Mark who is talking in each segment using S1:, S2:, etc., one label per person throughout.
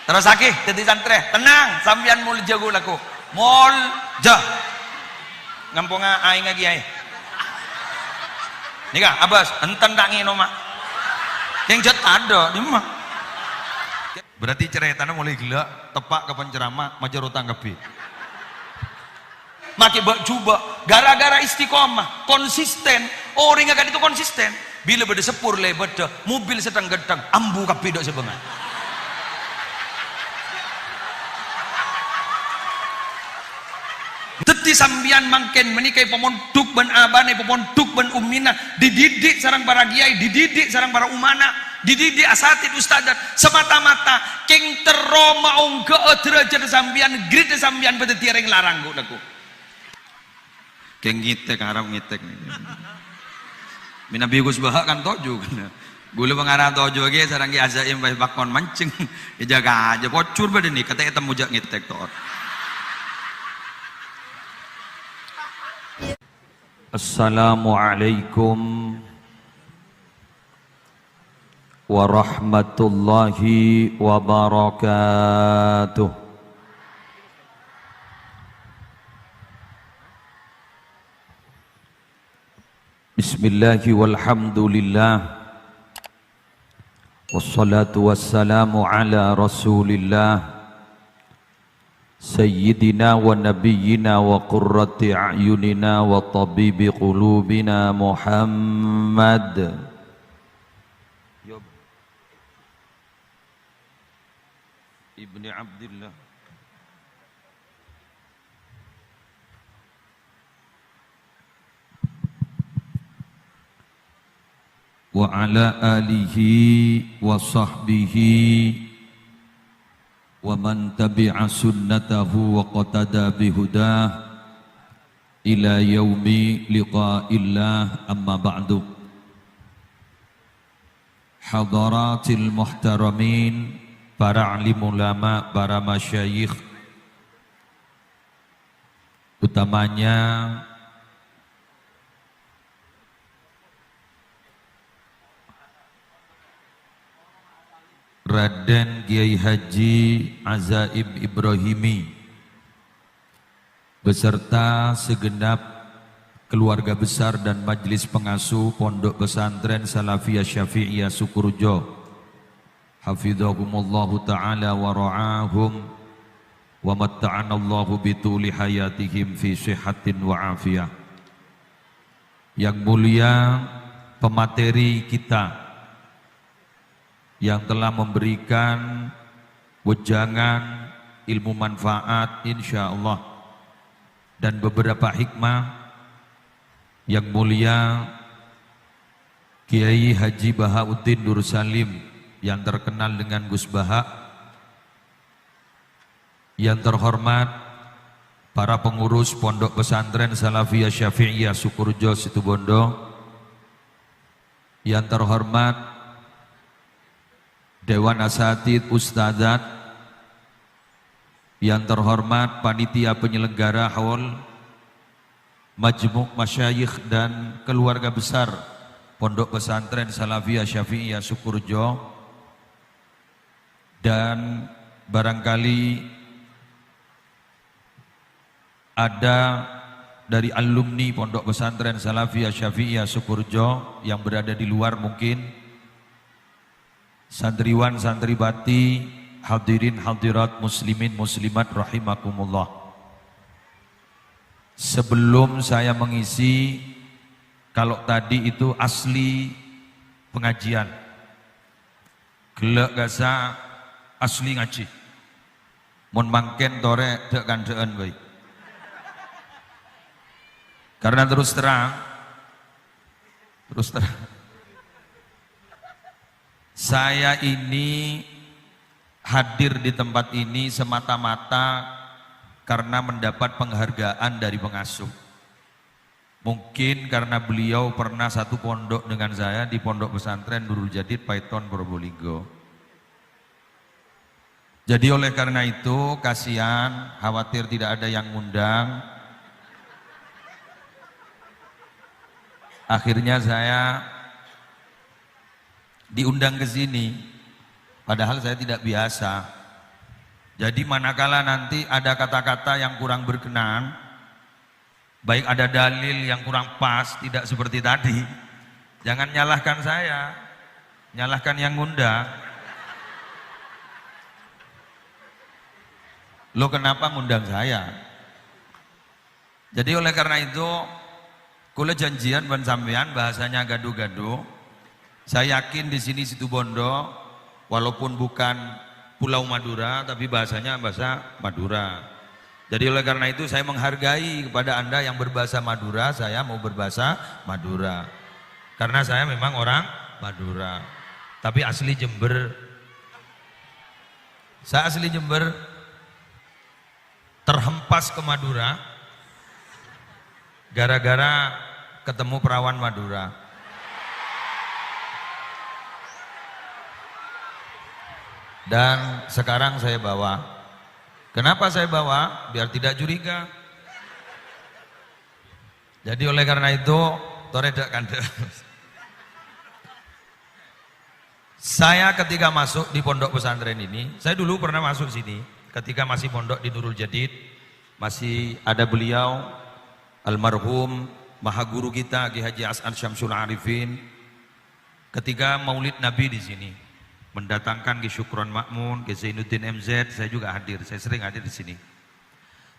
S1: Terus lagi jadi santri, tenang, sampean mul jago laku. Mul jah. Ngampunga aing lagi ai. Nika abas, enten tak ngino mak. Yang jat ada di mah. Berarti ceritanya mulai gila, tepak ke penceramah, majar utang kebi. Maki bak juba, gara-gara istiqomah, konsisten, orang akan itu konsisten. Bila beda sepur le beda, mobil sedang gedang, ambu kebi dok sebenarnya. Teti sambian mangken menikai pemonduk ben abane pemonduk ben umina dididik sarang para kiai dididik sarang para umana dididik asatid ustadat semata-mata keng tero maung ke derajat sambian grid sambian pada tiareng larang laku keng ngitek harap ngitek mina bigus bahak kan toju kan gula pengarah toju lagi sarang ki azaim bae bakon mancing jaga aja pocur pada nih katanya temu jak ngitek tor. Assalamualaikum warahmatullahi wabarakatuh. Bismillahi walhamdulillah wassalatu wassalamu ala rasulillah Sayyidina wa nabiyyina wa qurrati a'yunina wa tabibi qulubina Muhammad Ibni Abdillah wa ala alihi wa sahbihi wa man tabi'a sunnatahu wa qatada bihudah ila yaumi liqa'illah amma ba'du. Hadaratil muhtaramin, para alim ulama, para masyayikh, utamanya Raden Kiai Haji Azaim Ibrahimi beserta segenap keluarga besar dan majelis pengasuh Pondok Pesantren Salafiyah Syafi'iyah Sukurjo hafizahumullahu ta'ala wa ra'ahum wa matta'anallahu bituli hayatihim fi sihatin wa afiyah. Yang mulia pemateri kita yang telah memberikan wejangan ilmu manfaat insyaallah dan beberapa hikmah, yang mulia Kiai Haji Bahauddin Nur Salim yang terkenal dengan Gus Baha, yang terhormat para pengurus Pondok Pesantren Salafiyah Syafi'iyah Sukurjo Situbondo, yang terhormat Dewan Asatid Ustadzat, yang terhormat panitia penyelenggara haul, majmuk masyayikh dan keluarga besar Pondok Pesantren Salafiyah Syafi'iyah Sukurjo, dan barangkali ada dari alumni Pondok Pesantren Salafiyah Syafi'iyah Sukurjo yang berada di luar mungkin, santriwan santribati, hadirin hadirat muslimin muslimat rahimakumullah. Sebelum saya mengisi, kalau tadi itu asli pengajian, gelek gasa asli ngaji, mun mangken tore dek kandean baik. Karena terus terang saya ini hadir di tempat ini semata-mata karena mendapat penghargaan dari pengasuh. Mungkin karena beliau pernah satu pondok dengan saya di Pondok Pesantren Nurul Jadid Paiton Probolinggo. Jadi oleh karena itu kasihan, khawatir tidak ada yang ngundang. Akhirnya saya diundang ke sini, padahal saya tidak biasa. Jadi manakala nanti ada kata-kata yang kurang berkenan, baik ada dalil yang kurang pas, tidak seperti tadi, jangan nyalahkan saya, nyalahkan yang ngundang. Lo kenapa ngundang saya? Jadi oleh karena itu, kula janjian ban sampean bahasanya gaduh-gaduh. Saya yakin di sini Situbondo, walaupun bukan Pulau Madura, tapi bahasanya bahasa Madura. Jadi oleh karena itu saya menghargai kepada Anda yang berbahasa Madura, saya mau berbahasa Madura. Karena saya memang orang Madura. Tapi asli Jember. Saya asli Jember, terhempas ke Madura gara-gara ketemu perawan Madura. Dan sekarang saya bawa. Kenapa saya bawa? Biar tidak curiga. Jadi oleh karena itu, toredak kande. Saya ketika masuk di pondok pesantren ini, saya dulu pernah masuk sini. Ketika masih pondok di Nurul Jadid, masih ada beliau, almarhum maha guru kita Ki Haji As'ad Syamsul Arifin. Ketika Maulid Nabi di sini, mendatangkan Ki Syukron Makmun, Ki Zainuddin MZ, saya juga hadir, saya sering hadir di sini.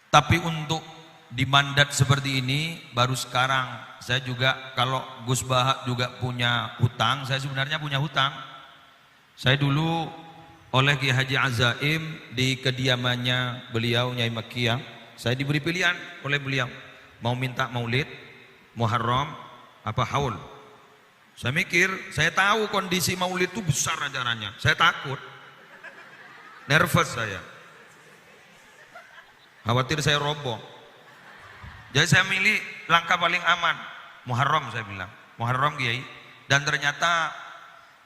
S1: Tapi untuk di mandat seperti ini, baru sekarang saya juga, kalau Gus Bahak juga punya hutang, saya sebenarnya punya hutang. Saya dulu oleh Ki Haji Azaim di kediamannya beliau Nyai Makiyah, saya diberi pilihan oleh beliau, mau minta maulid, Muharram, apa haul. Saya mikir, saya tahu kondisi maulid itu besar acaranya. Saya takut. Nervous saya. Khawatir saya roboh. Jadi saya milih langkah paling aman. Muharram saya bilang. Muharram Kiai. Dan ternyata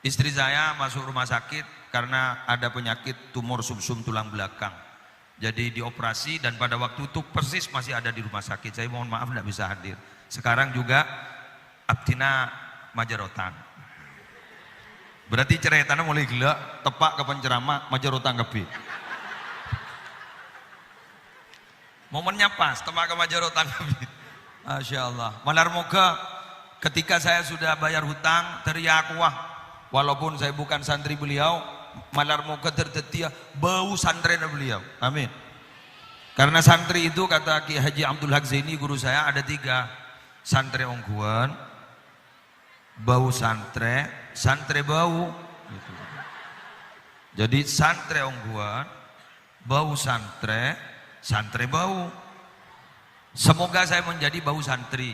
S1: istri saya masuk rumah sakit karena ada penyakit tumor sumsum tulang belakang. Jadi dioperasi dan pada waktu itu persis masih ada di rumah sakit. Saya mohon maaf tidak bisa hadir. Sekarang juga abdina majarotan. Berarti ceritanya mulai gila, tepak ke penceramah majarotan kebi. Momennya pas, tepak ke majarotan kebi. Masya Allah. Malar moga ketika saya sudah bayar hutang, teriak wah. Walaupun saya bukan santri beliau, malar moga tertetia bau santren beliau. Amin. Karena santri itu kata Ki Haji Abdul Haq Zaini guru saya ada 3. Santri ongguan, bau santre, santre bau. Gitu. Jadi santre ongguan, bau santre, santre bau. Semoga saya menjadi bau santri.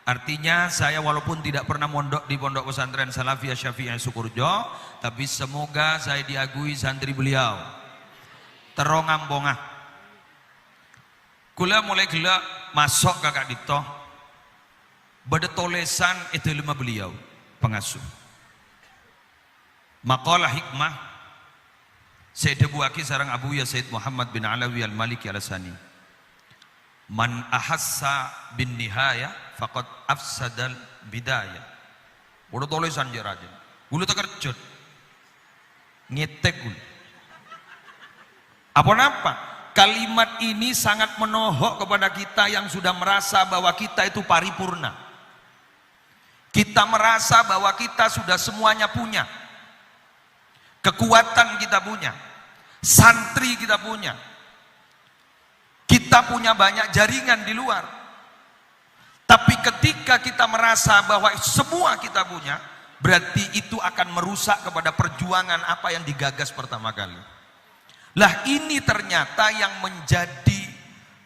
S1: Artinya saya walaupun tidak pernah mondok di pondok pesantren Salafiyah Syafi'iyah Sukurjo, tapi semoga saya diagui santri beliau. Terongam bongah. Kula mulai gila masuk kakak dito. Bada tolesan itu lima beliau pengasuh. Maqalah hikmah saya debuaki sarang Abu Ya Said Muhammad bin Alawi Al-Maliki Al-Asani. Man ahassa bin nihaya faqad afsadal bidayah. Bada tolesan je rajin. Gulu terkerjut. Ngetek gulu. Apa-apa? Kalimat ini sangat menohok kepada kita yang sudah merasa bahwa kita itu paripurna. Kita merasa bahwa kita sudah semuanya punya. Kekuatan kita punya. Santri kita punya. Kita punya banyak jaringan di luar. Tapi ketika kita merasa bahwa semua kita punya, berarti itu akan merusak kepada perjuangan apa yang digagas pertama kali. Lah ini ternyata yang menjadi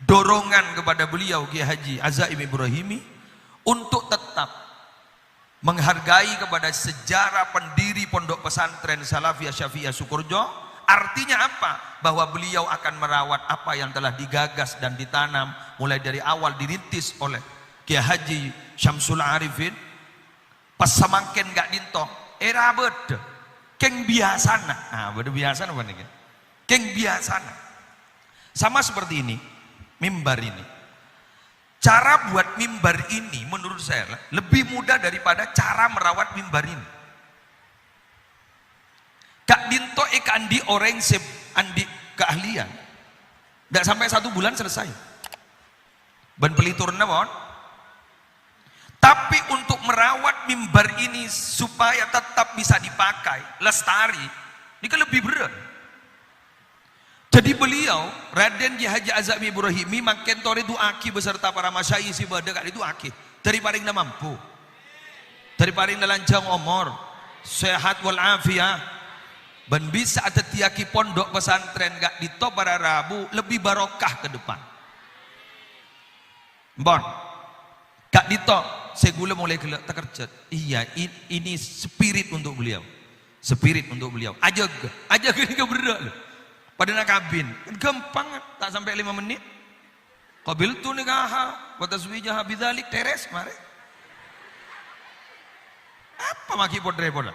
S1: dorongan kepada beliau Kiai Haji Azaim Ibrahimi untuk tetap menghargai kepada sejarah pendiri pondok pesantren Salafiyah Syafi'iyah Sukurjo. Artinya apa? Bahwa beliau akan merawat apa yang telah digagas dan ditanam mulai dari awal dirintis oleh Kiai Haji Syamsul Arifin. Pas samangken gak dinto era beda keng biasana. Nah beda biasana apa nih? Keng biasana. Sama seperti ini mimbar ini. Cara buat mimbar ini menurut saya lebih mudah daripada cara merawat mimbar ini. Kak dinto eka andi orang andi keahlian. Tidak sampai 1 bulan selesai. Ben peliturna bon. Tapi untuk merawat mimbar ini supaya tetap bisa dipakai, lestari, ini kan lebih berat. Jadi beliau, Raden Ki Haji Azami Ibrahimi, makin tore itu aki beserta para masyayikh si badek itu aki. Dari paling na mampu, dari paling na lanjang umur, sehat wal afiah, dan bisa ada tiaki pondok pesantren gak dito para Rabu lebih barokah ke depan. Bon, gak dito, saya gula mulai gelak terkerjat. Iya, ini spirit untuk beliau, spirit untuk beliau. Aja gini keberat loh. Pada nak kabin, gampang, tak sampai 5 menit. Qabil tu nikaha, wataswijah bidzalik teres mare. Apa maki repot lah.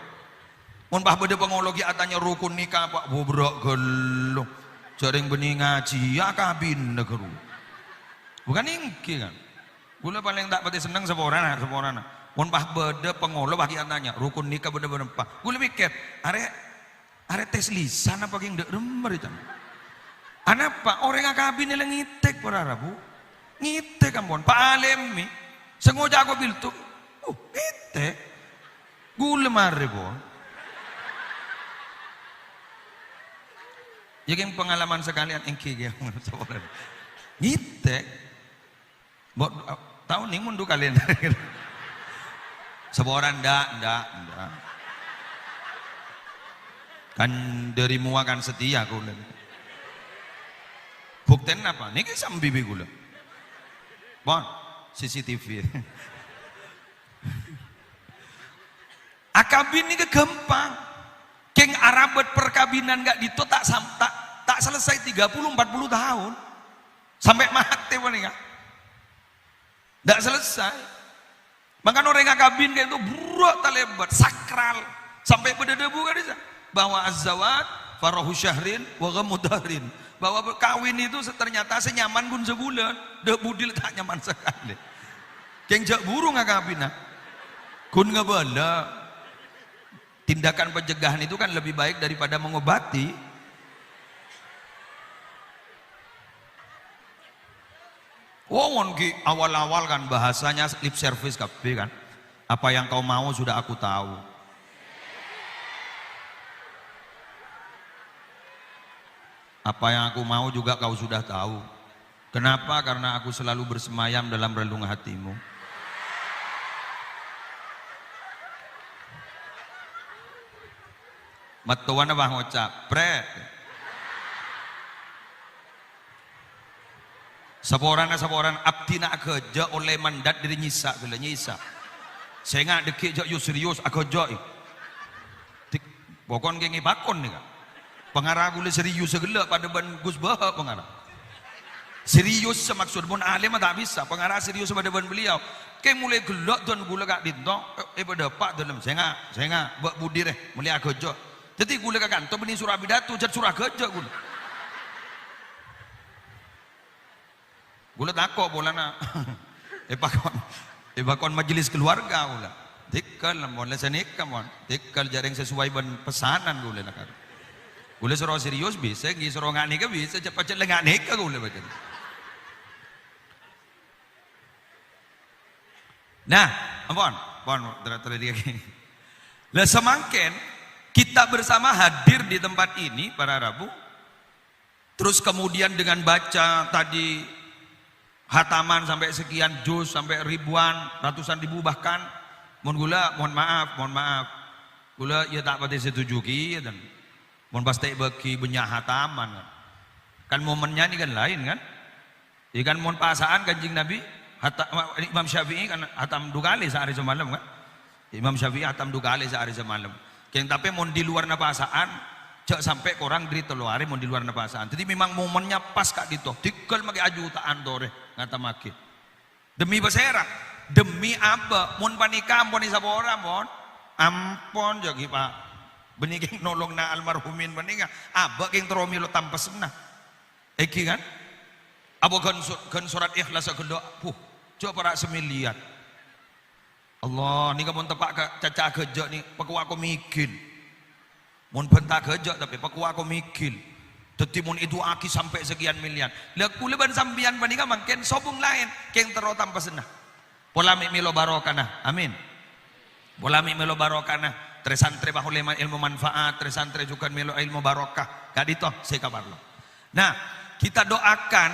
S1: Mun bah beda pengologi atanya rukun nikah pak bobrok gelo. Jaring bening ngaji ya kabin negeri. Bukan ingki kan. Gula paling tak pati seneng seporana. Mun bah beda pengolo bagi atanya rukun nikah beda-beda pak. Gula mikir, are tes lisan apa yang dek remer itu. Anapa orang kabin yang ngitek para Rabu. Ngitek ampun Pak Alemi. Sengaja aku bil tu. Ngitek. Gula mare bon. Jadi pengalaman sekalian engki ge ngitek. Bot tahun ni mundu kalian. Seboran ndak. Kan dari mua kan setia gula. Bukten apa? Ini kisah bibi gula. Bon, CCTV. Akabin ini gampang. Keng Arabet perkabinan gak dito tak selesai 30-40 tahun. Sampai mati paling gak. Tak selesai. Makanya orang akabin kayak itu buruk tak lebat, sakral. Sampai pada debu kan bisa. Bahwa az-zawat farahu syahrin wa ghamudharin, bahwa kawin itu ternyata senyaman pun sebulan budil tak nyaman sekali. Keng jak burung ngakapina kun ngabala. Tindakan pencegahan itu kan lebih baik daripada mengobati. Wong ki awal-awal kan bahasanya lip service kabeh kan. Apa yang kau mau sudah aku tahu. Apa yang aku mau juga kau sudah tahu. Kenapa? Karena aku selalu bersemayam dalam relung hatimu. Matuan apa ngocap? Pre. Saboran abdina kerja oleh mandat dari nyisa gila nyisa. Saya nggak dekik jauh serius aku jauh. Pokon gengi bakon nih kan. Pengarah gula serius segala pada ban Gus Baha pengarah. Serius semaksud pun alim tak bisa. Pengarah serius pada ban beliau. Kayak mulai gelak tuan gula kak dintong. Pada pak dalam saya nggak buat budi deh. Mulai aku jauh. Jadi gula kak kantor benih surah bidatu jadi surah kerja gula. Gula takut bola nak. Bakon majelis keluarga gula. Tikal mon lesen ikam mon. Tikal jaring sesuai ban pesanan gula nak. Gula suruh serius bisa, suruh nggak nikah bisa, cepat nggak nikah gula macam. Nah, ampun, terjadi. Lah semakin kita bersama hadir di tempat ini para Rabu, terus kemudian dengan baca tadi hataman sampai sekian juz, sampai ribuan, ratusan ribu bahkan, mohon maaf, gula ya tak pati setuju dan mohon pasti bagi banyak hataman kan momennya ini kan lain kan ikan mohon pasaan kanjing Nabi Imam Syafi'i kan hatam 2 kali sehari semalam kan Imam Syafi'i hatam 2 kali sehari semalam yang tapi mohon di luar napasaan cak sampai korang diri teluari mohon di luar napasaan jadi memang momennya pas kak gitu tikal maki aju tak andore ngata maki demi beserak demi apa mohon panikam mohon isabora mohon ampun jagi pak benih nolong na almarhumin benih abah yang teromi lo tanpa senang eki kan abah kan surat ikhlas aku doa coba para semiliat Allah ni kamu tepak caca kerja ni paku aku mikir mun bentak kerja tapi paku aku mikir Tetimun itu aki sampai sekian miliar. Lihat kuleban sambian panika mangken sobung lain keng terotam pesenah. Polami milo barokana. Amin. Polami milo barokana. Tresantre bahulema ilmu manfaat, tresantre juga milo ilmu barokah. Kadito saya kabar lo. Nah, kita doakan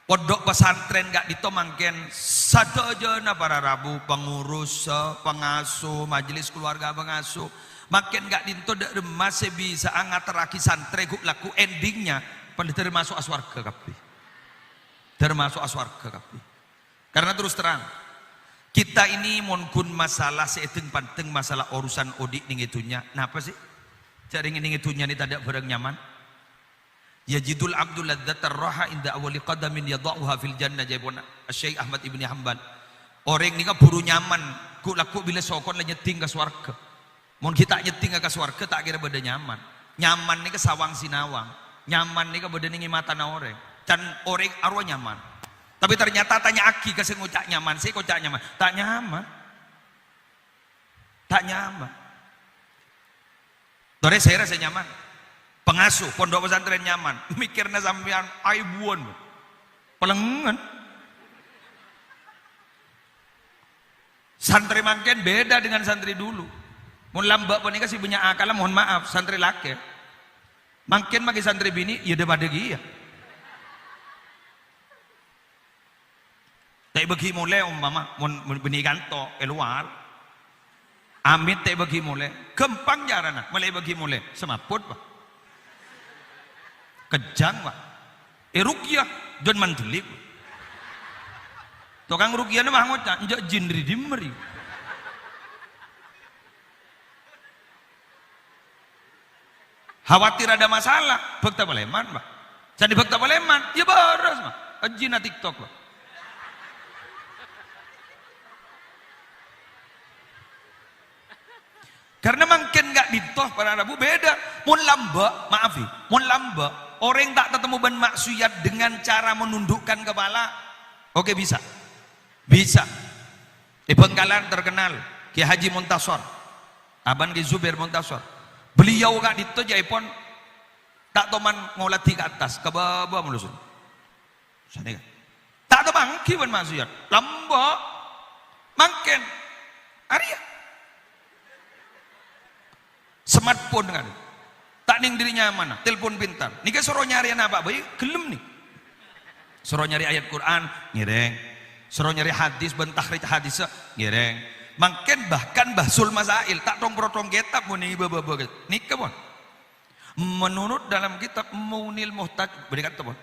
S1: pondok pesantren gak dito mangken sadojana para rabu pengurus, pengasuh, majelis keluarga pengasuh. Makin gak dinto masih bisa angat teraki santre guk laku endingnya pada termasuk aswarga kapi. Termasuk aswarga kapi. Karena terus terang kita ini monkun masalah seeting panteng masalah urusan odik ning itunya. Napa sih? Cari ning itunya ni tidak barang nyaman. Yajidul abdul ladzatar raha inda awali qadamin yadauha fil jannah jabuna Syekh Ahmad Ibni Hanbal. Orang ni ka buru nyaman ku laku bila sokon la nyeting ka swarga. Mun kita nyeting ka swarga tak kira beda nyaman. Nyaman ni ka sawang sinawang. Nyaman ni ka beda ning mata na orang. Can orang arwah nyaman. Tapi ternyata tanya aki kasih ngucak nyaman, saya kocak nyaman, tak nyaman, tak nyaman. Tore saya rasa nyaman, pengasuh pondok pesantren nyaman, mikirnya sampean aibuan, pelengan. Santri mangken beda dengan santri dulu. Mun lambak pun kasih punya akal, mohon maaf, santri laki. Mangken bagi santri bini, ya depan degi ya. Tak bagi mulai umpama mun benih kanto keluar. Amit tak bagi mulai. Kempang jarana mulai bagi mulai. Semaput pak. Kejang pak. Rukyah don mantelik. Tukang rukyah ni mah ngocak njak jin ridimri. Khawatir ada masalah, bekta baleman pak. Jadi bekta baleman, ya baras pak. Jina TikTok pak. Karena makin gak ditoh para Rabu beda. Mun lamba, maafi, mun lamba, orang tak ketemu ban maksiat dengan cara menundukkan kepala. Oke bisa, bisa. Di Bengkalan terkenal Ki Haji Muntasor, Aban Ki Zubair Muntasor. Beliau gak ditoh jaipon tak toman ngolati ke atas, ke bawah melusun. Sana kan? Tak toh bangki ban maksiat, lamba, makin, Arya. Smartphone dengan tak ning dirinya mana telepon pintar nih kan suruh nyari apa bayi gelem nih suruh nyari ayat Quran ngireng suruh nyari hadis bentahrit hadis ngireng makin bahkan bahsul masail tak tong kitab muni bawa nih kebon menurut dalam kitab Munil Muhtaj berikan tebon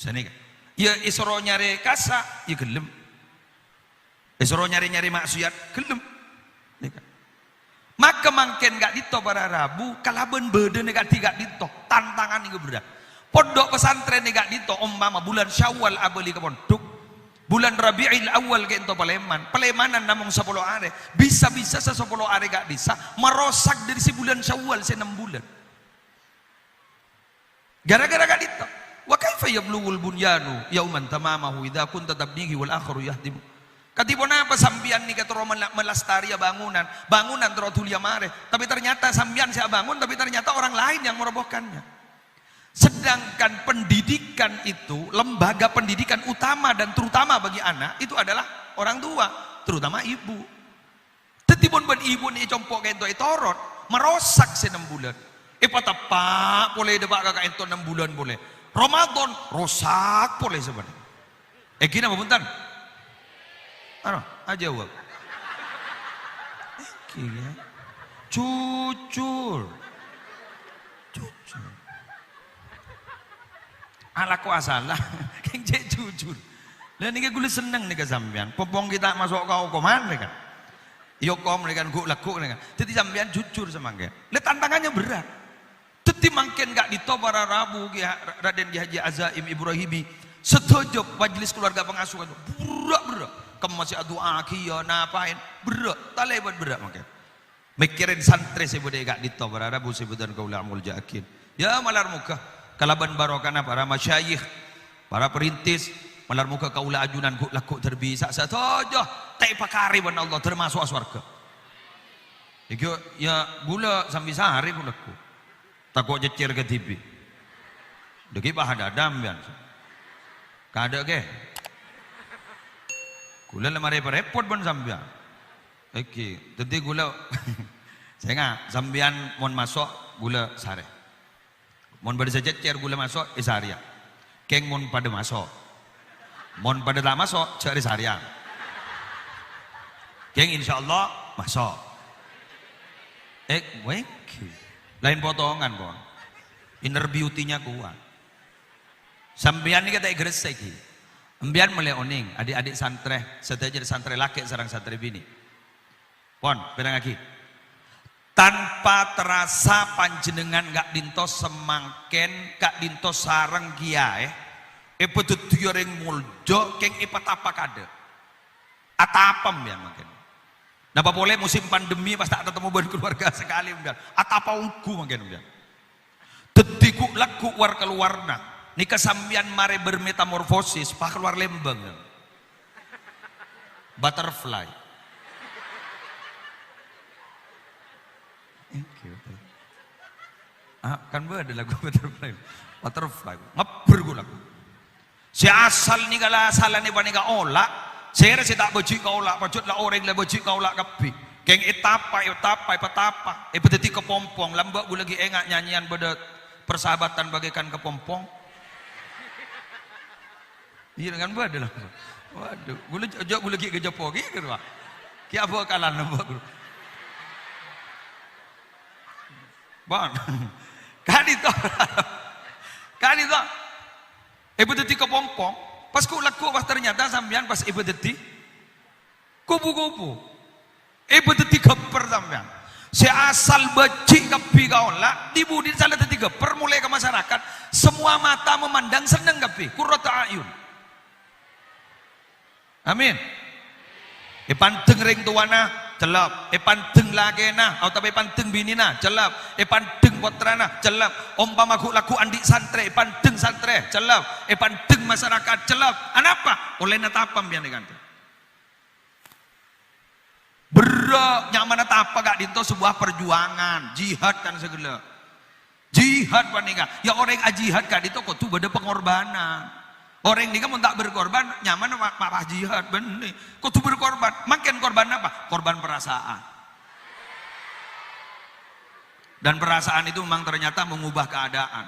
S1: sini kan ya suruh nyari kasa ya gelem suruh nyari maksiat gelem nih kan. Maka mangken gak dito para Rabu kalaben bede gak dito tantangan ini berat. Pondok pesantren gak dito umpama bulan Syawal abeli ke pondok bulan Rabiul Awal ke ento Palemanan namung 10 hari bisa-bisa 10 hari gak bisa merosak dari si bulan Syawal 6 bulan gara-gara gak dito wa kaifa yablughul bunyanu yauman tamamahu idza kunta tabnihi wal akharu yahdimu. Katipun apa sambian nih katro melastari bangunan terotulia mare tapi ternyata sambian saya bangun tapi ternyata orang lain yang merobohkannya. Sedangkan pendidikan itu lembaga pendidikan utama dan terutama bagi anak itu adalah orang tua terutama ibu. Tetipun ben ibu nih compok ento torot merosak 6 bulan. Pak boleh debak kakak ento 6 bulan boleh. Ramadan rosak boleh sebenarnya. Kina apa punten? Ano, aja wak. Kira. Cucur. Ala ko asalah, keng cek jujur. Lah niki gue seneng nih sampean. Popong kita masuk kau koman kan. Yo kom kan gue laku kan. Jadi sampean jujur sama dia. Lah tantangannya berat. Teti mangken gak dito para Rabu Raden Ki Haji Azaim Ibrahimi. Setuju majelis keluarga pengasuh itu berat. Kamu masih adu aki ya napain berat taleban berat makan mikirin santri sebut gak dito para Rabu sebutan kau lamul jakin ya malar muka kalaban barokana para masyayikh para perintis malar muka kaulah ajunan ku laku terbisa satojo tak pakari ban Allah termasuk aswarga ya gula sambil sehari ku laku takut jecer ke TV Deki bah ada ambian. Kada ke? Gula lemari repot pun sambian. Oke, tadi gula saya nggak sambian mon masuk gula sare. Mon pada sejajar gula masuk isaria. Keng mon pada masuk. Mon pada tak masuk cari saria. Keng insyaallah masuk. Weki. Lain potongan pon. Inner beauty-nya kuat. Sambian ini kata gresek iki. Ambian mulai oning, adik-adik santre, sedajar santre laki sarang santre bini. Pon, pedang lagi. Tanpa terasa panjenengan gak dinto semangken, gak dinto sarang kiai. Epetut yoreng muljo, keng epet apa kade. Atapam ya mungkin. Napa boleh musim pandemi pas tak ketemu keluarga sekali mungkin. Atapa ungku mungkin mungkin. Tetiku laku war keluarna. Nika sambian mare bermetamorfosis, pak keluar lembang. Butterfly. Kan ada lagu butterfly. Butterfly. Ngapur gue lagu. Si asal ni kala asal ni panika olah. Saya rasa tak baju kau olah. Pacut lah orang lah baju kau olah kapi. Keng etapa. Epeteti kepompong. Lambak gue lagi engak nyanyian pada persahabatan bagaikan kepompong. Iya dengan badan lah. Waduh, gue lagi ke Jepang gitu pak. Kia apa kalah nambah gue. Bang, kali itu, ibu detik kepompong. Pas ku laku pas ternyata sambian pas ibu detik, kupu-kupu. Ibu detik keper sambian. Si asal becik kapi kau lah, dibudin salah detik keper mulai ke masyarakat. Semua mata memandang seneng kapi, kurrata ayun. Amin. Panteng ring tuana celap, panteng lagena atau panteng binina celap, panteng putrana celap, umpama laku andik santre, panteng santre celap, panteng masyarakat celap. Anapa? Oleh natapam biar diganti. Berak nyaman natapa gak dinto sebuah perjuangan, jihad kan segala. Jihad panika. Ya orang jihad kan itu kok tuh beda pengorbanan. Orang ini kan tak berkorban, nyaman marah jihad benih. Kok tuh berkorban? Makin korban apa? Korban perasaan. Dan perasaan itu memang ternyata mengubah keadaan.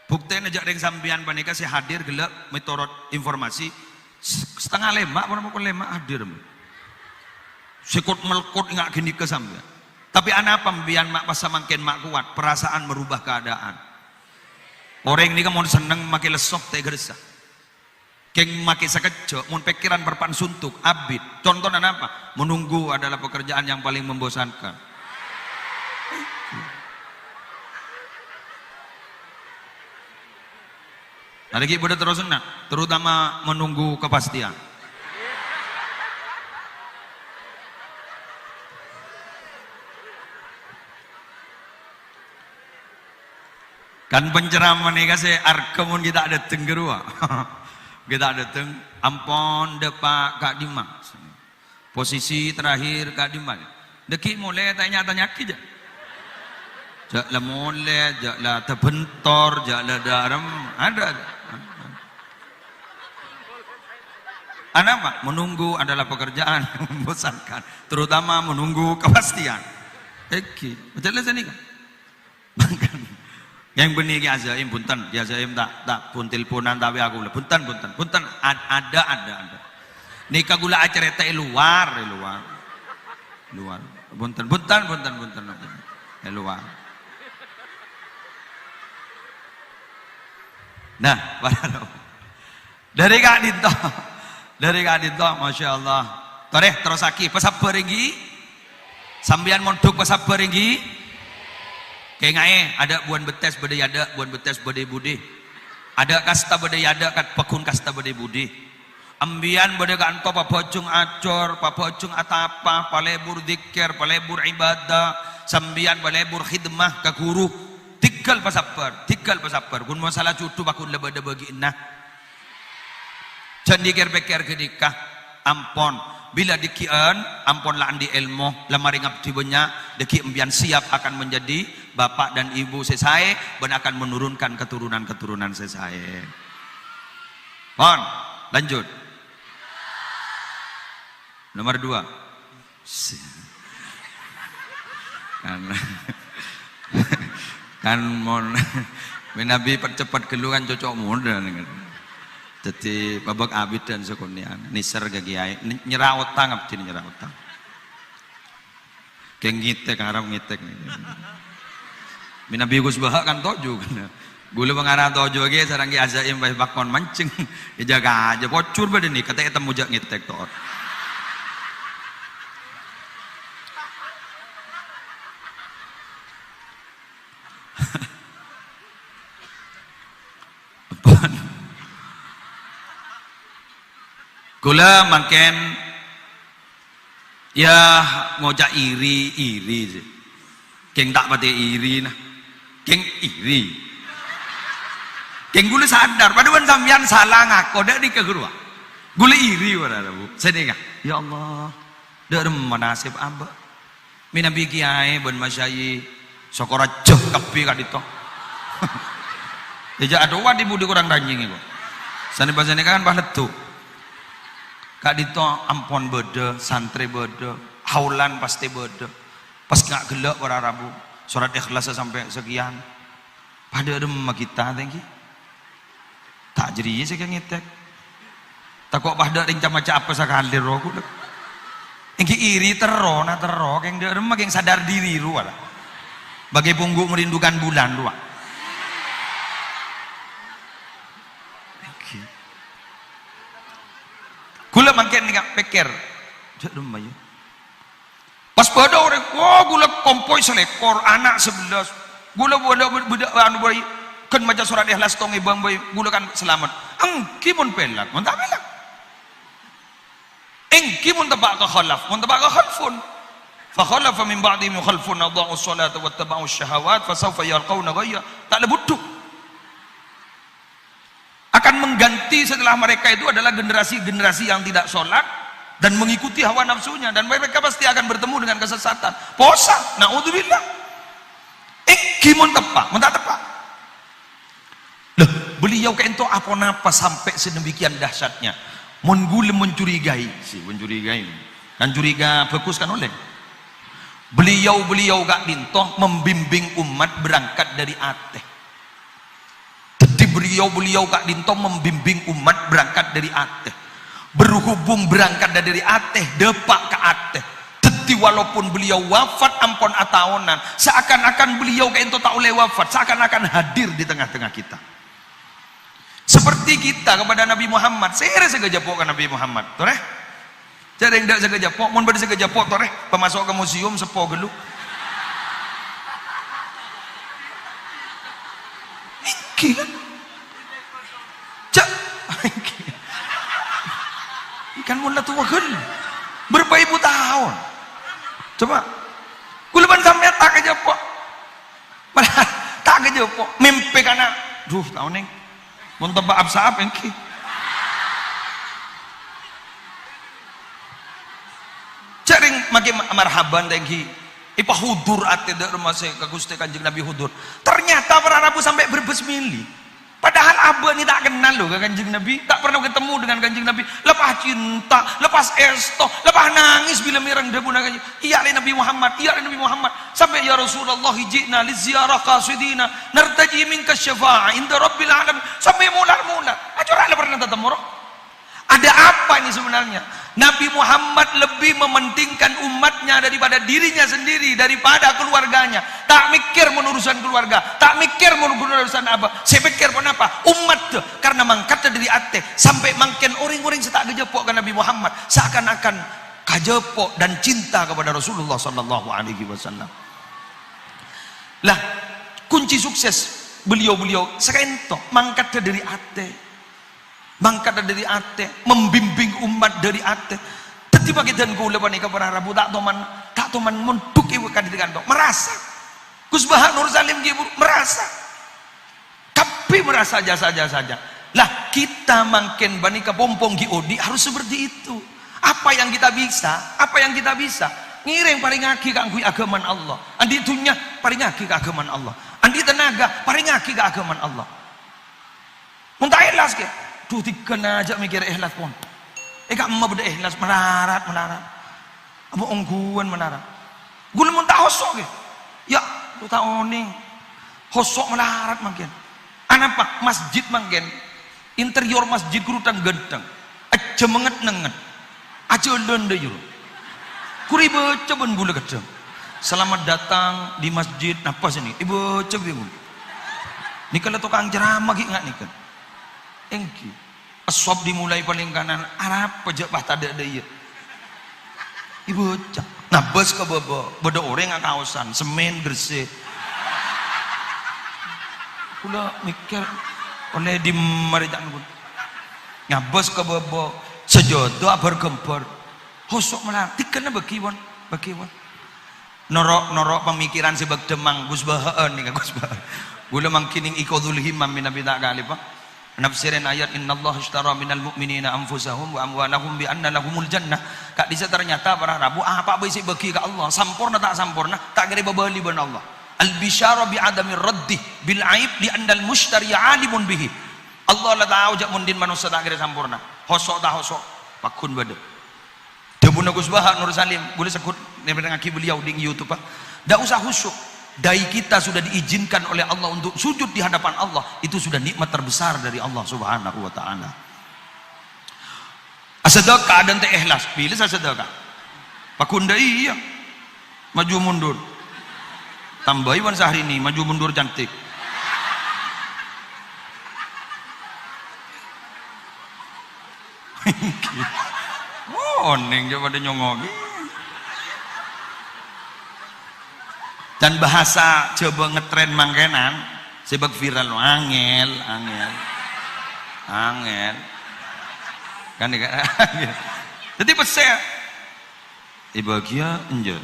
S1: Buktinya nejak dengan sambian panika si hadir gelap metorot informasi setengah lemak, apa lemak hadir. Sikut melkut nggak gini ke sambian. Tapi anak pembian mak pas makin mak kuat, perasaan merubah keadaan. Orang ini kan mau seneng makai lesok teh gersa. Keng makai sekejap, mau pikiran berpan suntuk, abid. Contohnya apa? Menunggu adalah pekerjaan yang paling membosankan. Ada lagi pada terus nak, terutama menunggu kepastian. Kan penceraman ini kasih arkemun kita ada tenggerua. Kita ada teng ampon depak Kak Dimas. Posisi terakhir Kak Dimas. Deki mulai tanya-tanya aja. Jak lah mulai, jak lah terbentor, jak lah daram, ada. Apa? Menunggu adalah pekerjaan yang membosankan, terutama menunggu kepastian. Oke, betul lah sini kan? Yang benih ki ajaim punten, dia ajaim tak pun teleponan tapi aku bilang punten ada. Nikah gula acara teh luar. Punten. Luar. Nah, dari Kak Dito, masya Allah. Terus aki pesabar ringgi, sambian mondok pesabar ringgi. Kayak ada buan betes badai ada, buan betes badai budi. Ada kasta badai ada, kat pekun kasta badai budi. Ambian badai kanto papocung acor, papocung atapa, palebur dikir, palebur ibadah, sambian palebur khidmah ke guru. Tinggal pasapar. Kun masalah cutu bakun lebada bagi inah. Jangan dikir-pikir ke nikah, ampon. bila dikian amponlah andi ilmu lamari ngabdi banyak deki embian siap akan menjadi bapak dan ibu sesae dan akan menurunkan keturunan-keturunan sesae. Pon, lanjut. Nomor 2. Kan mon Nabi percepat keluhan cocok muda jadi babak abid dan sekunian nisar gagiai nyerah utang abdi nyerah utang kayak ngitek harap ngitek Nabi Gus Bahak kan toju kan gula mengarah toju lagi sarang ki azaim bae bakon mancing jaga aja bocor badan nih kata ketemu jak ngitek tor Gula makin ya ngojak iri sih. Keng tak pati iri nah. Keng iri. Keng gula sadar paduan sampean salah ngaku dak di kegurua. Gula iri ora Bu. Sedengah. Ya Allah. Dak menasib aba. Minabi kiai ben masyayi sokora jeh kepi ka dito. Deja adoa di budi kurang ranjing iku. Sane basane kan bahletu. Kak dito ampon beda, santri beda, haulan pasti beda. Pas gak gelak para Rabu, surat ikhlas sampai sekian. Pada remah kita tengki. Tak jadi sih kayak ngetek. Tak kok pada ringca macam apa sekali roh kuda. Engki iri tero, kayak dia remah kayak sadar diri ruah. Bagai pungguk merindukan bulan ruah. Gula makin nggak pikir, pas pada orang, wah gula kompoi selekor anak 11, gula budak anu bayi, kan macam surat ikhlas tong ibang bayi, gula kan selamat, engki pun pelak, mentah pelak, engki pun tabak ke khalaf, pun tabak ke khalfun, fa khalafa min ba'dihim khalfun adha'u as-salata wattaba'u asy-syahawat fasawfa yalqawna ghayya, tak ada butuh. Akan mengganti setelah mereka itu adalah generasi-generasi yang tidak sholat dan mengikuti hawa nafsunya dan mereka pasti akan bertemu dengan kesesatan. Posa, naudzubillah. Gimana tepak, mentah tepak. Loh, beliau kento apa napa sampai sedemikian dahsyatnya. Menggulem mencurigai, kan curiga fokus kan oleh. Beliau gak dintoh membimbing umat berangkat dari ateh. Beliau Kak Dinto membimbing umat berangkat dari ateh, berhubung berangkat dari ateh depak ke ateh. Teti walaupun beliau wafat ampun ataonan, seakan-akan beliau Kak Dinto tak oleh wafat, seakan-akan hadir di tengah-tengah kita. Seperti kita kepada Nabi Muhammad, saya segajapok ke Nabi Muhammad, toreh. Cara yang tidak segajapok, mun bade segajapok toreh, pemasok ke museum sepo gelu. Iki kan ikan mula tua kan berpaibu tahun coba kulaban sampai tak aja po tak aja po mimpi karena duh tahun ini mun tebak absa apa engki caring makin marhaban engki ipa hudur ate dak rumah saya ke Gusti Kanjeng Nabi hudur ternyata para Rabu sampai berbesmili. Padahal abah ini tak kenal loh ke Kanjeng Nabi, tak pernah ketemu dengan Kanjeng Nabi. Lepas cinta, lepas esto, lepas nangis bila mirang debu nangis. Iya Nabi Muhammad, sampai ya Rasulullah hijina li ziarah qasidina nartaji minka syafa'a inda rabbil alamin. Sampai mula-mula. Acura lah pernah ketemu roh. Ada apa ini sebenarnya? Nabi Muhammad lebih mementingkan umatnya daripada dirinya sendiri, daripada keluarganya. Tak mikir menurusan keluarga, tak mikir menurusan apa. Saya pikir pun apa? Umat tuh, karena mangkatnya dari ate sampai makin orang-orang setak gejepok ke Nabi Muhammad, seakan-akan kajepok dan cinta kepada Rasulullah sallallahu alaihi wasallam. Lah, kunci sukses beliau-beliau sekento mangkatnya dari ate. Mangkat dari ate, membimbing umat dari ate. Tetiba kita gula panika para Rabu tak toman muntuk ibu kadikan dok merasa. Gus Bahak Nur Salim ibu merasa. Tapi merasa saja. Lah kita makin panika pompong giodi harus seperti itu. Apa yang kita bisa? Apa yang kita bisa? Ngiring paling ngaki kanggo agaman Allah. Andi dunya paling ngaki ke agaman Allah. Andi tenaga paling ngaki ke agaman Allah. Muntah ikhlas ke? Duh dikena aja mikir ikhlas pun. Kak emma beda ikhlas melarat. Amu ongguan melarat. Gula muntah hosok ke? Ya, lu tahu nih. Hosok melarat makin. Anapa masjid makin. Interior masjid kurutan gendeng. Aja menget nenget. Aja lende yur. Kuri baca ben gula kedeng. Selamat datang di masjid apa sini? Ibu baca bingung. Ni kalau tukang ceramah gitu nggak nih kan? Engki. Aswab dimulai paling kanan. Arab pejak bah tada ada iya. Ibu baca. Nah bos ke bobo. Beda orang nggak kawasan. Semen bersih. Kula mikir oleh di maritan pun. Ngabos ke bobo. Sejodoh abar gempor hosok malah tikana bagiwan norok pemikiran sebab demang Gus Bahaan nih Gus Bahaan gula mangkining ikodul himam min nabi tak kali pak nafsirin ayat innallaha ishtara minal mu'minina anfusahum wa amwalahum bi anna lahumul jannah kak disa ternyata para rabu apa bisi bagi ke Allah sampurna tak kira babali ban Allah al bisyara bi adamir raddi bil aib li andal mushtari alimun bihi Allah lah tahu jak mundin manusia tak kira sampurna hosok tak hosok pakun bade Debu Gus Bahaan Nur Salim boleh sekut ngaki beliau di YouTube pak tidak usah husuk dai kita sudah diizinkan oleh Allah untuk sujud di hadapan Allah itu sudah nikmat terbesar dari Allah subhanahu wa ta'ala asadaka dan teh ikhlas pilih asadaka pakun dai iya maju mundur tambah Iwan Sahrini maju mundur cantik oh neng coba ada nyongogi dan bahasa coba ngetren mangkenan sebab viral angel kan jadi pesek ibagia enjol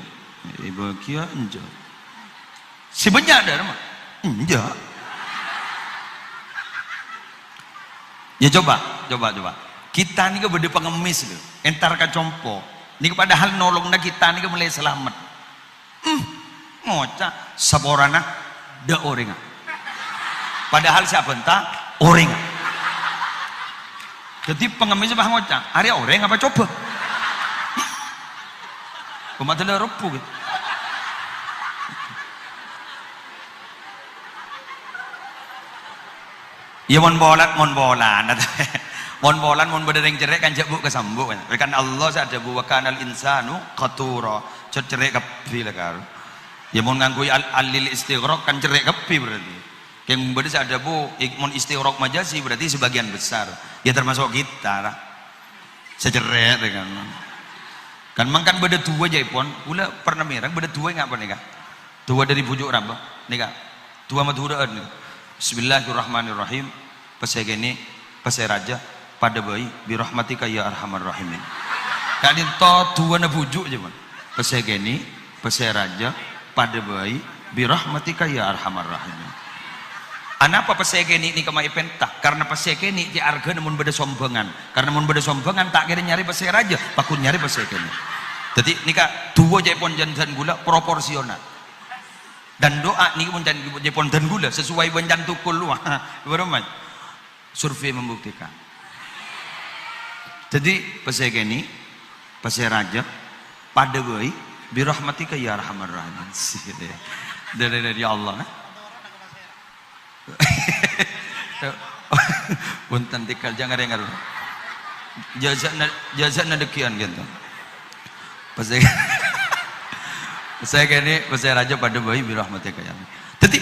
S1: si banyak ada mah enjol ya coba kita ni ke berde pengemis ke entar ka compo ni padahal nolongna kita ni ke mulai selamat ngoca saborana da orenga padahal siapa entah orenga jadi pengemis bah ngoca hari orang apa coba pematela repu gitu ya mon bolan mon bedereng cerek kan jebuk kesambuk kan Allah sadar wa kanal insanu qatura cerek kepi lah karo ya mon nganggo alil istighraq kan cerek kepi berarti yang bede sadar bu mon istighraq majazi berarti sebagian besar ya termasuk kita lah secerek kan mangkan bede tua aja pon pula pernah merang bede tua ngapa nih kak tua dari bujuk ramba nih kak tua madhuraan nih bismillahirrahmanirrahim pesegeni peseraja pada bayi birahmatika ya arhamar rahimin kadin to dua na bujuk aja man pesegeni peseraja pada bayi birahmatika ya arhamar rahimin anapa pesegeni ini kemai pentah karena pesegeni di arga namun beda sombongan karena namun beda sombongan tak kira nyari peseraja pakun nyari pesegeni jadi nikah dua jepon jantan gula proporsional dan doa nih pun jepon dan gula sesuai banjan tukul luah berapa survei membuktikan jadi pesegeni peseraja pada bayi birahmatika ya arhamar rahimin dari Allah nah punten tikal jangan dengar jazakna dekian gitu pesegeni peseraja pada bayi birahmatika ya jadi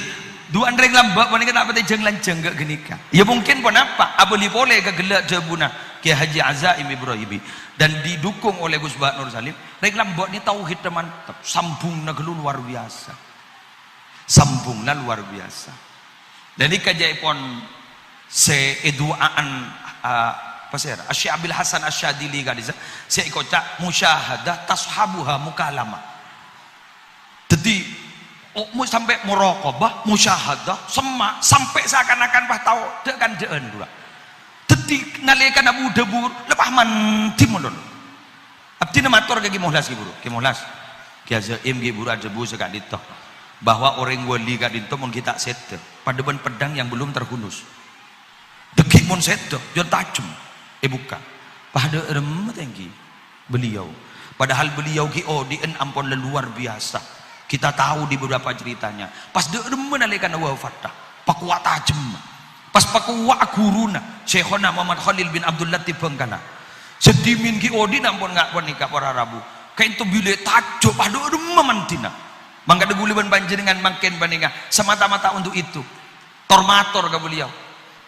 S1: dua andreng lambak paling kenapa teh jeng gak genika ya mungkin pun apa abeli boleh ke gelak jabuna Kiai Haji Azaim Ibrahimi dan didukung oleh Gus Bahaan Nur Salim rek lambak ni tauhid mantap sambungna luar biasa jadi kajaipon seeduaan pasir Asy-Syabil Hasan Asy-Syadili gadisa se ikocak musyahadah tashabuha mukalama jadi sampai muraqabah musyahadah semak sampai seakan-akan bah tahu dekan deun pula jadi nalika abu debur lepah mandi mulun Abdi matur ke Mohlas ki buru, ki Mohlas. Ki Azaim ki buru aja bu sekak dito. Bahwa orang wali kak dito mun kita sete, padeban pedang yang belum terhunus. Dekik mun sete, jon tajam. Buka. Pada remet engki beliau. Padahal beliau ki odien ampun luar biasa. Kita tahu di beberapa ceritanya. Pas de remen alekan wafatah. Pakwa tajam. Pas pakwa guruna Syekhona Muhammad Khalil bin Abdul Latif Bengkana. Sedimin ki odi nampun ngak nikah para rabu kain tu bile tajo pada memantina mangga de guliban panjenengan mangken bandingan semata-mata untuk itu tormator ke beliau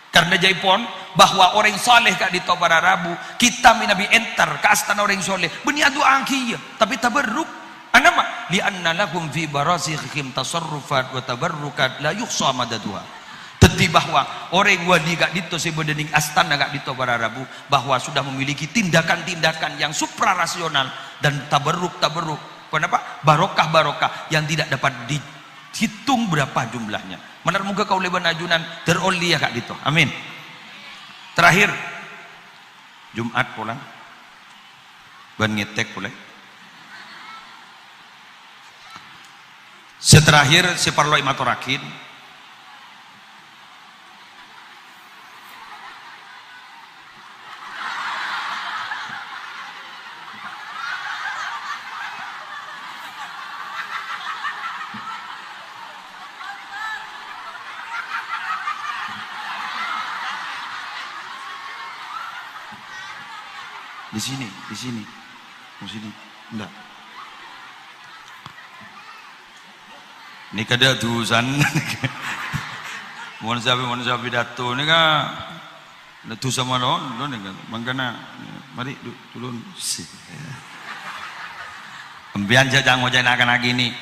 S1: karena jaipon bahwa orang soleh kak di para rabu kita minabi enter ke astana orang soleh beniadu angkiya tapi tabarruk anama li anna lahum fi barasikhim tasarrufat wa tabarrukat la yuhsa madaduha. Teti bahwa orang wali gak dito si bedening astana gak dito para rabu bahwa sudah memiliki tindakan-tindakan yang suprarasional dan tabarruk kenapa barokah yang tidak dapat dihitung berapa jumlahnya. Menar muka kau leban ajunan teroli ya gak dito. Amin. Terakhir Jumat pulang ban ngetek pula. Seterakhir si parloi maturakin di sini enggak ini kada tusan mohon sabi dato ni ka tu sama lo ni kan mangkana mari tulun ambian jajang mo jana akan gini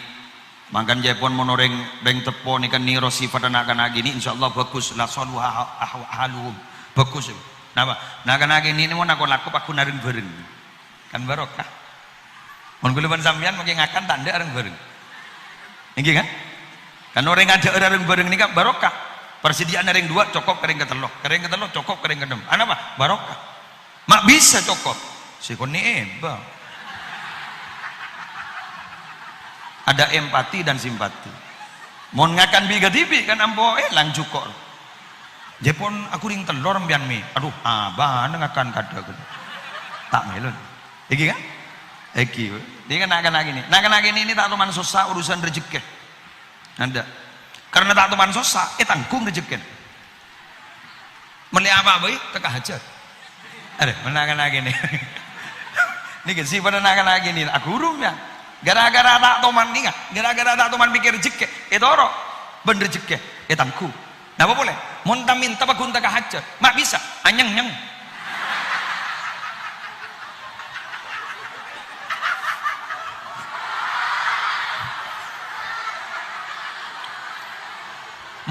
S1: mangkan jepon monoreng beng tepo ni kan niro sifat akan gini insyaallah bagus la salu haluhum bagus. Nah kan ini mau nakon laku aku naring bareng kan barokah. Mun kula sampean mungkin ngakan tanda areng bareng. Nggih kan? Kan orang ada areng bareng ini kan barokah. Persediaan areng dua cokop kering ketelo cokop kering kedem. Ana apa? Barokah. Mak bisa cokop. Sikon ni eba. Ada empati dan simpati. Mun ngakan biga tibi kan ambo lang cukor. Jepon aku ring telur mbian mi. Aduh, abah ngakan kada tak melon. Iki kan? Iki. Dia kan akan gini ini tak teman susah urusan rezeki. Ada. Karena tak teman susah, tanggung rezeki. Meli apa boy? Teka hajat. Ada, menakan gini. Niki sih pada nakan gini. Aku urum ya. Gara-gara tak teman nih, gara-gara tak teman pikir rezeki. Orang ben rezeki. Tanggung. Napa boleh? Monta minta bagunta ka hajat. Mak bisa. Anyang-nyang.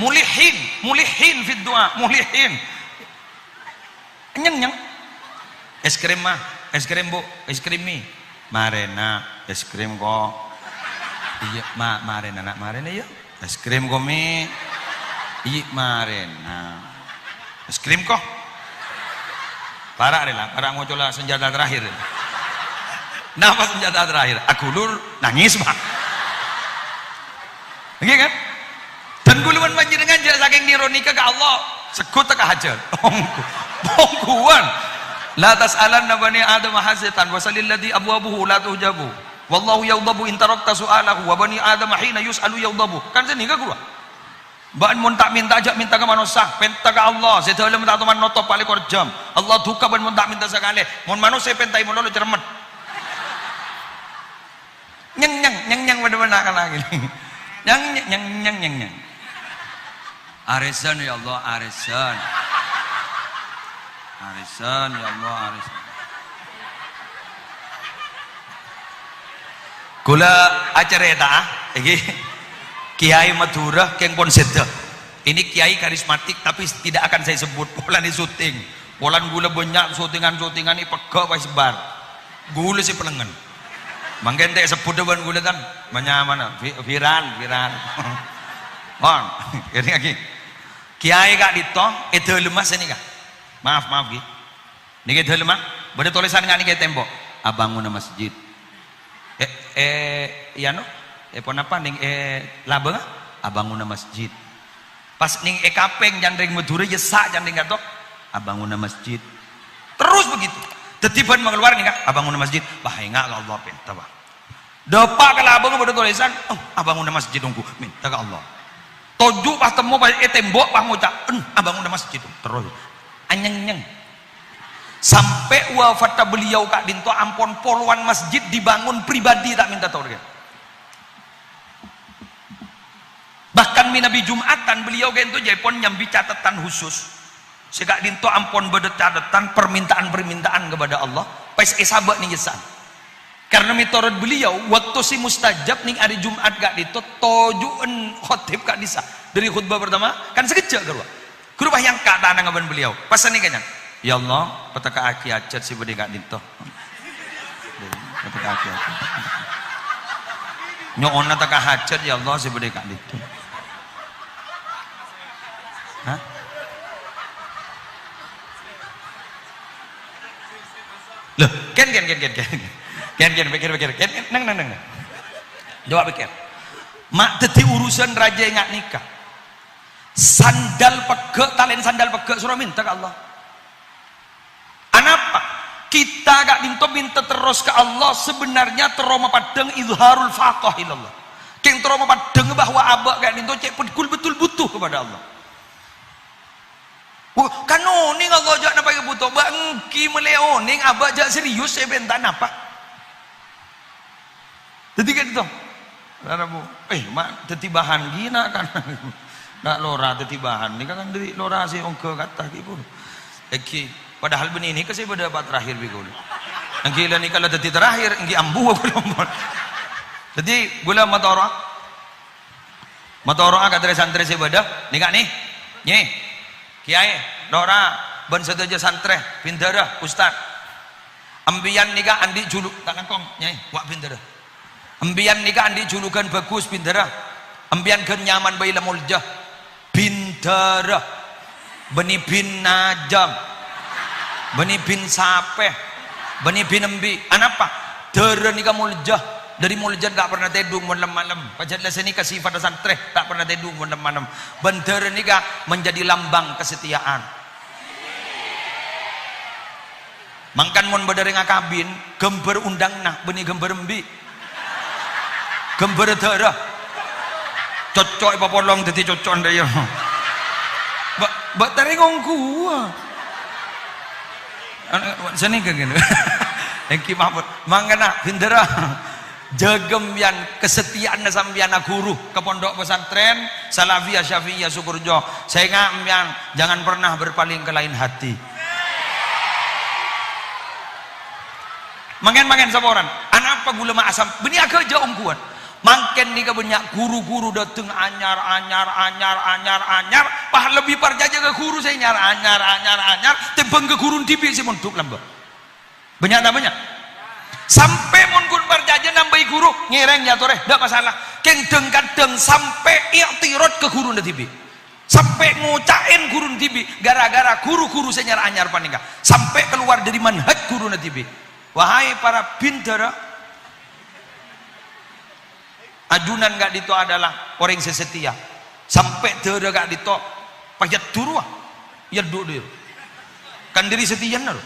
S1: Mulihin fid doa, mulihin. Anyang-nyang. Es krim mah, es krim bu, es krim mi. Marena, es krim kok. Iya, marena nak marena ya. Es krim kok mi. Iya marena. Es krim kok. Para rela, para ngocola senjata terakhir. Napa senjata terakhir? Aku lur nangis mah. Nggih kan? Dan guluan panjenengan jek saking nironika ke Allah, sekut ka hajar. Bongkuan. La tas'alanna bani Adam hasatan wa salil ladzi abwabuhu la tujabu. Wallahu yawdabu in tarakta su'alahu wa bani Adam hina yus'alu yawdabu. Kan seni ka gua. Baan mun tak minta ajak minta ke manusia, penta ke Allah. Sedaya minta teman notop paling korjam. Allah duka ban mun tak minta sekali. Mun manusia pentai mun lo cermet. Nyeng bener-bener kan lagi. Nyeng. Arisan ya Allah, arisan. Arisan ya Allah, arisan. Kula acara eta iki Kiai Madura keng pon seda. Ini kiai karismatik tapi tidak akan saya sebut. Polan di syuting. Polan gula banyak syutingan ini pegak wis sebar. Gula si pelengan. Mangken teh sebut dewan gula kan banyak mana viral. Mon, ini lagi. Kiai kak dito itu lemas ini kak. Maaf ki. Niki itu lemah. Bade tulisan nggak nih tembok. abangun masjid. Ya no, pon apa ning labeng abangun masjid. Pas ning kapeng jandring Madura jesa jandring gatok abangun masjid. Terus begitu. Tetiban mengeluar nih abangun masjid. Bahaya Allah pinta bah. Depak ke labeng pada tulisan, abangun masjid dongku minta ke Allah. Toju pas temu pas tembok pas ngucap, abangun masjid terus. Anyeng-nyeng. Sampai wafat beliau kak dinto ampon poluan masjid dibangun pribadi tak minta tahu kan. Bahkan minabi Jumatan beliau gento jaipon nyambi catatan khusus. Sekak dinto ampon beda catatan permintaan kepada Allah. Pas sabak nih jesan. Karena mitorot beliau waktu si mustajab nih hari Jumat kak dinto tojuan khotib kak disa dari khutbah pertama kan sekejap keluar. Kurubah yang kak tanah ngaban beliau. Pasan nih kayaknya. Ya Allah, petaka aki acat si bede kak dinto. Petaka aki acat. Nyoona taka hajat ya Allah si bede kak dinto. Hah? Loh, ken pikir. Neng. Jawab pikir. Mak teti urusan raja yang nikah. Sandal pegek, talen sandal pegek surah minta ke Allah. Kenapa? Kita gak minta terus ke Allah sebenarnya teroma padeng izharul faqah ilallah. Keng teroma padeng bahwa abak gak minta cek betul butuh kepada Allah. Kan oning Allah jak napa butuh bangki meleoning abak jak serius saya bentan apa? Jadi kan itu. Karena bu, mak tetibahan gina kan. Nak lora tetibahan ni kan dari lora si ongke kata gitu. Eki padahal benih ini kasih pada dapat terakhir bigul. Angki lah ni kalau teti terakhir angki ambu aku lombor. Jadi gula matoro agak dari santri sebada nikah nih kiai Dora ban sedaja santre pindara ustad ambian nikah andi juluk tangan kong nyai wak pindara ambian nikah andi julukan bagus pindara ambian gen nyaman bayi lamuljah pindara beni bin najam beni bin sapeh beni bin embi anapa dere nikah muljah dari muljah gak pernah tedung malam-malam pajaklah sini kasih pada santre tak pernah tedung malam-malam bendera nikah menjadi lambang kesetiaan mangkan mon badare ngakabin gember undang nah beni gember embi gember darah cocok papolong dadi cocok ndaya mbak tari ngongku sini kan gitu engki mahmud mangkana bendera jagembian kesetiaan sambiana guru ke pondok pesantren Salafiyah Syafi'iyah Sukurjo saya ngambian jangan pernah berpaling ke lain hati mangen saboran anak apa gula asam beni agak jauh kuat mangken nih banyak guru-guru dateng anyar pah lebih parjaja ke guru saya anyar tembang ke guru tibi si montuk lambak banyak namanya sampai munkun parjaja nambahi guru ngereng ya toreh tidak masalah keng kadeng sampai iktirot ke guru tibi sampai ngucain guru tibi gara-gara guru-guru saya anyar panika sampai keluar dari manhaj guru tibi wahai para bintara ajunan gak dito adalah orang sesetia sampai tere gak dito payat turu ya duduk kan diri setia nalo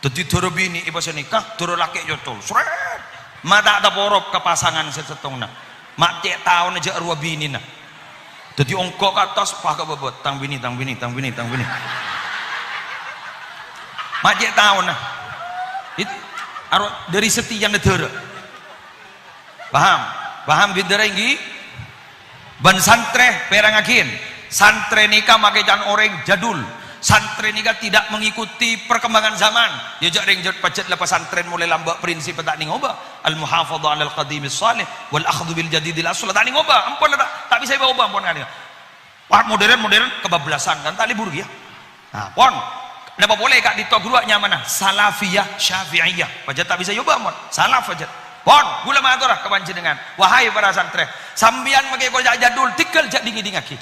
S1: jadi turu bini ibu nikah turu laki jotol seret mata ada porop ke pasangan sesetongna mak cek tahun aja arwah bini nah jadi ongkok atas pakai bobot tang bini mak cek tahun nah itu dari setia negara paham bintara inggi ban santre perangakin santre nikah makai jangan orang jadul santri nikah tidak mengikuti perkembangan zaman ya jaring jat pacet lepas santren mulai lambak prinsip tak ning oba al muhafadzah alal qadimis salih wal akhdhu bil jadidil asl tak ning oba ampun tak bisa bawa oba ampun kan wah modern kebablasan kan tak libur ya nah pon kenapa boleh kak di guru nyaman salafiyah syafi'iyah pacet tak bisa yoba ampun salaf pacet pon gula maturah kepanjenengan wahai para santri sambian makai kojak jadul tikal jak dingi-dingaki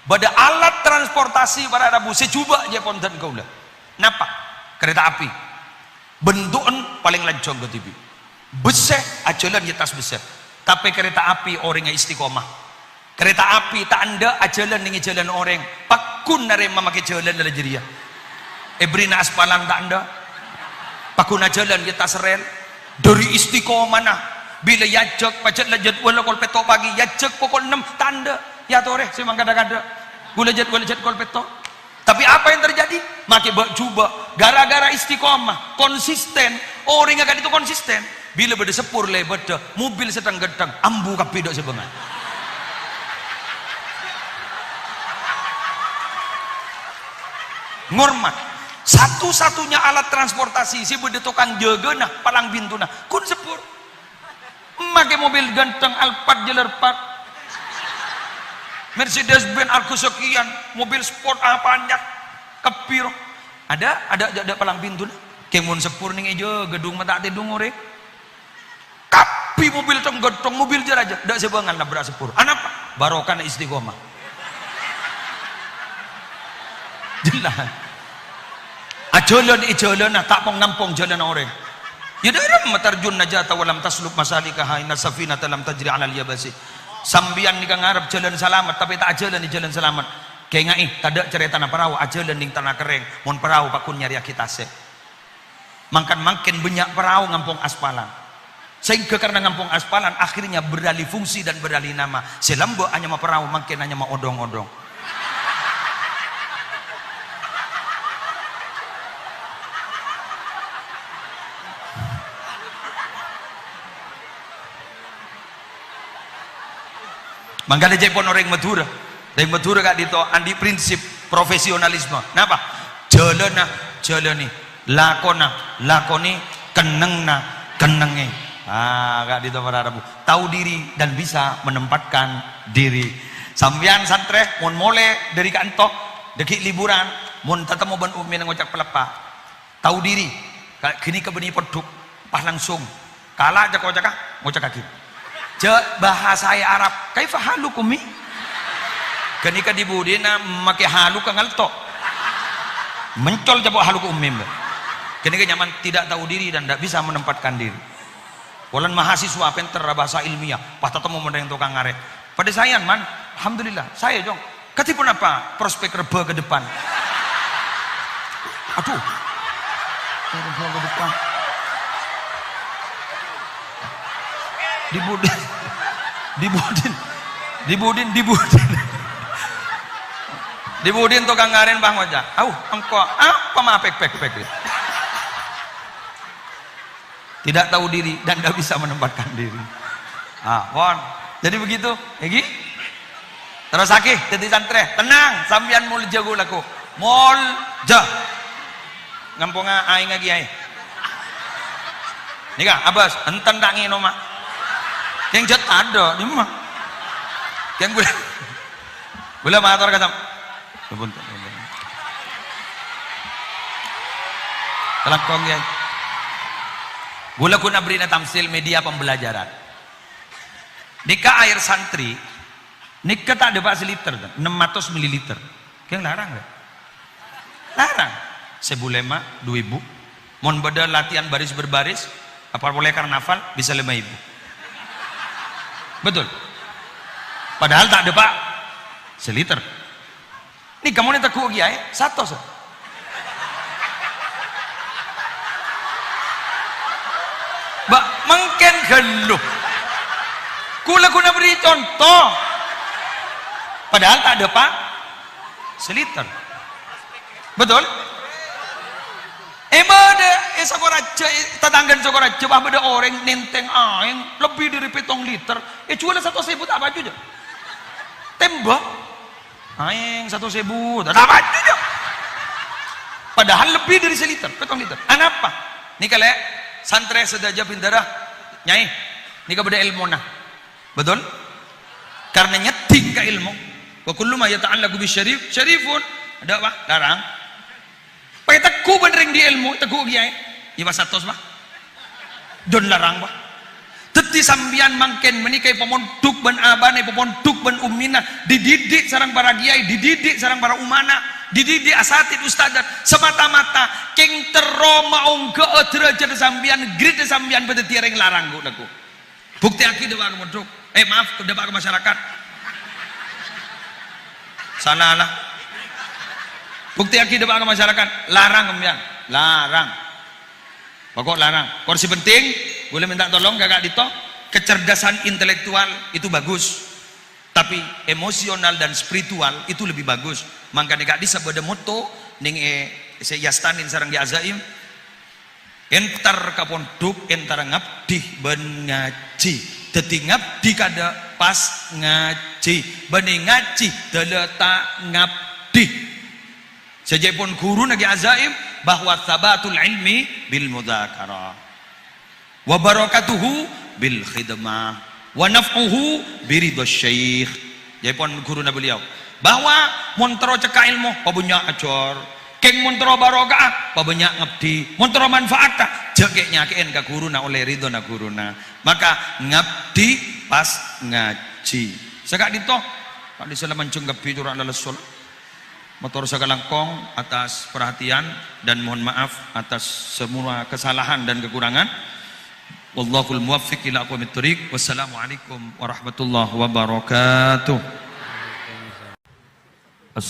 S1: pada alat transportasi para Rabu secoba aja ponten kaulah napa kereta api bentukan paling lancong ke TV besar ajalan di tas besar tapi kereta api orangnya istiqomah kereta api tak anda ajalan dengan jalan orang pakun narema makai jalan dalam jeria ebrina aspalan tak anda pakun jalan di tas rel dari istiqomah nah bila yajak pacet lajat wala kol petok pagi yajak pukul 6 tanda ya tore semang kadang-kadang gula jat kol petok tapi apa yang terjadi makai bak juba gara-gara istiqomah konsisten orang yang itu konsisten bila beda sepur le beda mobil sedang gedang ambu kapi dok sebengan ngormat satu-satunya alat transportasi si beda tukang jaga nah palang pintu nah kun sepur pakai mobil ganteng Alphard jelerpat Mercedes Benz Argo sekian mobil sport apa banyak kepir ada palang pintu nah kemun sepur ning ejo gedung mata tidung ore kapi mobil tong gotong mobil jeraja dak sebangan lah beras sepur anapa barokan istiqomah jelas ajolan tak pong nampong jalan orang ya dalam matarjun najata walam taslub masalikaha inna safinata lam tajri ala al-yabasi sambian ni kang ngarep jalan selamat tapi tak jalan di jalan selamat kayak ngai tadak cerita na perahu ajalan ning tanah kering mon perahu pakun nyari akitase makan makin banyak perahu ngampung aspalan sehingga karena ngampung aspalan akhirnya beralih fungsi dan beralih nama selambo hanya ma perahu makin hanya ma odong-odong makanya jepon orang Madura kak dito andi prinsip profesionalisme kenapa jalan nih lakoni kenengi kak dito para Rabu tahu diri dan bisa menempatkan diri sambian santre mon mole dari kantor deki liburan mon tatamo ban umin ngocak pelepah tahu diri kini kebeni peduk pas langsung kalah jak ngocak kaki bahasa Arab kaifa halukumi kenika dibudina make halu kang alto mencol jabo haluk umim kenika nyaman tidak tahu diri dan tidak bisa menempatkan diri walan mahasiswa pinter bahasa ilmiah pas ketemu mendeng tukang ngaret pada saya man alhamdulillah saya jong ketipun apa prospek reba ke depan aduh reba ke depan dibudin tukang ngaren bang wajah engkau apa mah pek tidak tahu diri dan tidak bisa menempatkan diri jadi begitu Egi terus sakit jadi santre tenang sambian mul jago laku mul jah ngampunga aing lagi ai nikah abas enten tak ngino mak yang jat ada di mah yang gula mator kata telakong ya gula kuna brina tamsil media pembelajaran nikah air santri nikah tak ada pak seliter 600 ml yang larang gak? Larang sebulema 2000 mon beda latihan baris berbaris apa boleh karnaval bisa 5000 betul padahal tak ada pak seliter ini kamu nih takut ya satu so mbak mungkin geluh kula beri contoh padahal tak ada pak seliter betul beda sakoraja tetanggan sakoraja bah beda orang nenteng aing lebih dari 7 liter cuma 1.000 tak baju aja tembak aing 1.000 tak baju aja padahal lebih dari 1 liter 7 liter kenapa ini kalau santre sedaja pindarah nyai ini beda ilmu nah betul karena nyeting ke ilmu wa kullu ma yata'allaqu bisyarif syarifun ada apa larang pakai teku benerin di ilmu teku kiai iba satos bah don larang bah teti sambian mangken menikai pemonduk ban abane pemonduk ban umina dididik sarang para kiai dididik sarang para umana dididik asatid ustadat semata-mata keng tero maung ke derajat sambian grid sambian pada tiareng larang aku bukti aki dewa ke modok maaf ke dewa ke masyarakat sana lah bukti aki dewa ke masyarakat larang kembian larang pokok larang kursi penting boleh minta tolong kakak Dito kecerdasan intelektual itu bagus tapi emosional dan spiritual itu lebih bagus makanya kak Disa pada moto ning yastanin sarang di azaim entar kapon duk entar ngabdi ben ngaji dadi ngabdi kada pas ngaji bening ngaji deleta ngabdi sejapun guru nagi azaim bahwa sabatul ilmi bil mudzakarah wa barakatuhu bil khidmah wa naf'uhu biridha syekh jepon guru na beliau bahwa montro cekak ilmu pabunya ajor keng montro barokah pabunya ngabdi montro manfaat jekeknya keen ka guru na oleh ridho na guru na maka ngabdi pas ngaji sekak Dito Pak Disela mancung gabi curang lelesul motor sakalangkong atas perhatian dan mohon maaf atas semua kesalahan dan kekurangan. Wallahul muwaffiq ila aqwamit thoriq. Wassalamualaikum warahmatullahi wabarakatuh.